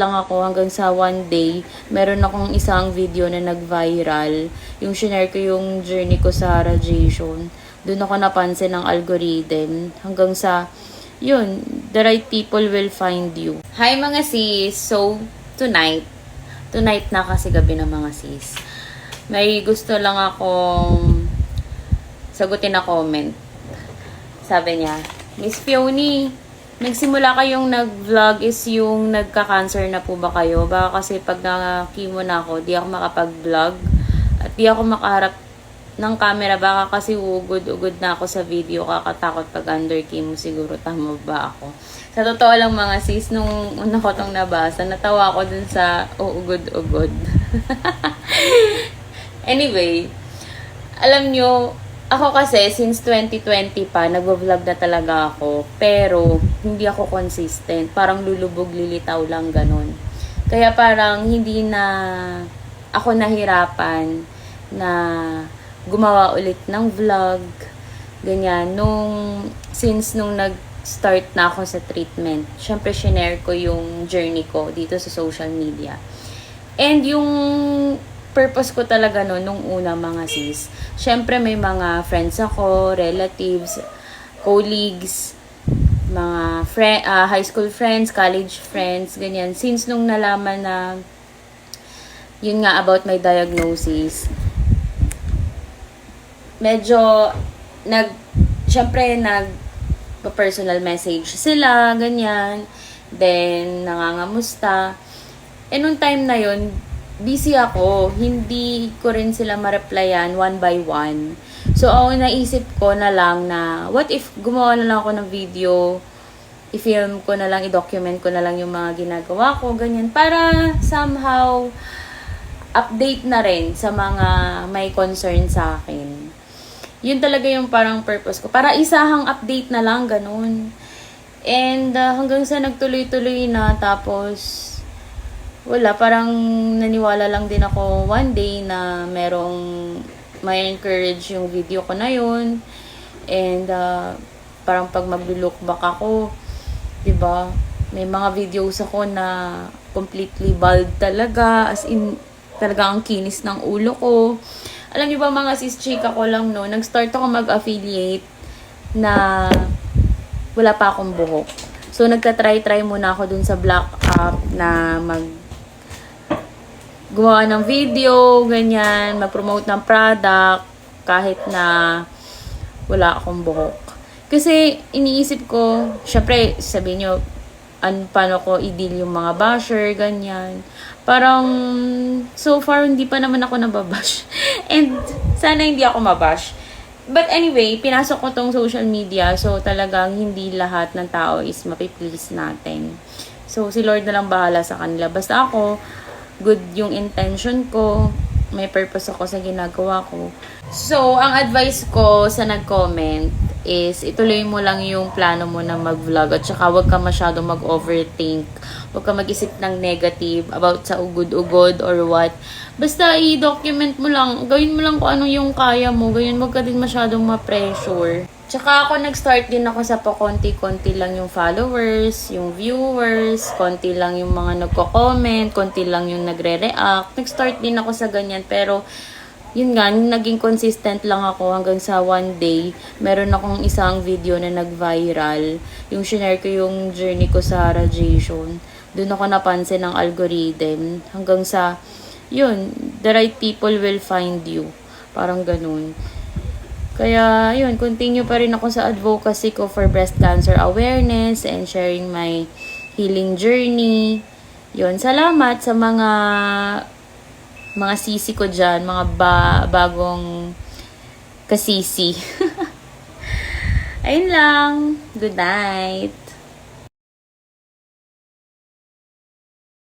lang ako hanggang sa one day, meron akong isang video na nag-viral. Yung shinare ko yung journey ko sa radiation. Doon ako napansin ng algorithm. Hanggang sa, yun, the right people will find you. Hi mga sis! So, tonight na kasi gabi ng mga sis. May gusto lang akong sagutin na comment. Sabi niya, Miss Fioni, nagsimula kayong nag-vlog is yung nagka-cancer na po ba kayo? Baka kasi pag na-chemo na ako, di ako makapag-vlog at di ako makaharap ng camera. Baka kasi ugod-ugod na ako sa video, kakatakot pag under chemo siguro. Tama ba ako? Sa totoo lang mga sis, nung una ko tong nabasa, natawa ako dun sa uugod-ugod. Anyway, alam nyo, ako kasi, since 2020 pa, nag-vlog na talaga ako. Pero, hindi ako consistent. Parang lulubog, lilitaw lang, ganun. Kaya parang hindi na ako nahirapan na gumawa ulit ng vlog. Ganyan. Since nung nag-start na ako sa treatment, syempre, shinare ko yung journey ko dito sa social media. And yung purpose ko talaga nung una mga sis. Syempre may mga friends ako, relatives, colleagues, mga high school friends, college friends, ganyan. Since nung nalaman na yun nga about my diagnosis, medyo syempre personal message sila, ganyan. Then nangangamusta. Nung time na yun, busy ako. Hindi ko rin sila ma-replyan one by one. So, ako naisip ko na lang na, what if gumawa na lang ako ng video, i-film ko na lang, i-document ko na lang yung mga ginagawa ko, ganyan. Para somehow, update na rin sa mga may concern sa akin. Yun talaga yung parang purpose ko. Para isahang update na lang, ganun. And hanggang sa nagtuloy-tuloy na, tapos wala, parang naniwala lang din ako one day na may encourage yung video ko na yun. And parang pag mag-look back ako, 'di ba? May mga videos ako na completely bald talaga, as in talaga ang kinis ng ulo ko. Alam niyo ba mga sis, chika ko lang no, nag-start ako mag-affiliate na wala pa akong buhok. So nagta-try muna ako dun sa Black App na gumawa ng video, ganyan, mag-promote ng product, kahit na wala akong buhok. Kasi, iniisip ko, syempre, sabihin nyo, paano ko i-deal yung mga basher, ganyan. Parang, so far, hindi pa naman ako nababash. And, sana hindi ako mabash. But anyway, pinasok ko tong social media, so talagang hindi lahat ng tao is mapiplease natin. So, si Lord na lang bahala sa kanila. Basta ako, good yung intention ko, may purpose ako sa ginagawa ko. So, ang advice ko sa nag-comment is ituloy mo lang yung plano mo na mag-vlog at saka huwag ka masyadong mag-overthink. Huwag ka mag-isip ng negative about sa ugod-ugod or what. Basta i-document mo lang, gawin mo lang kung ano yung kaya mo, ganyan, huwag ka din masyadong ma-pressure. Tsaka ako nag-start din ako sa konti-konti lang yung followers, yung viewers, konti lang yung mga nagko-comment, konti lang yung nagre-react. Nag-start din ako sa ganyan, pero yun nga, naging consistent lang ako hanggang sa one day, meron akong isang video na nag-viral. Yung shinare ko yung journey ko sa radiation. Doon ako napansin ng algorithm. Hanggang sa, yun, the right people will find you. Parang ganun. Kaya, yun, continue pa rin ako sa advocacy ko for breast cancer awareness and sharing my healing journey. Yun, salamat sa mga sisi ko dyan, mga bagong kasisi. Ayun lang. Good night.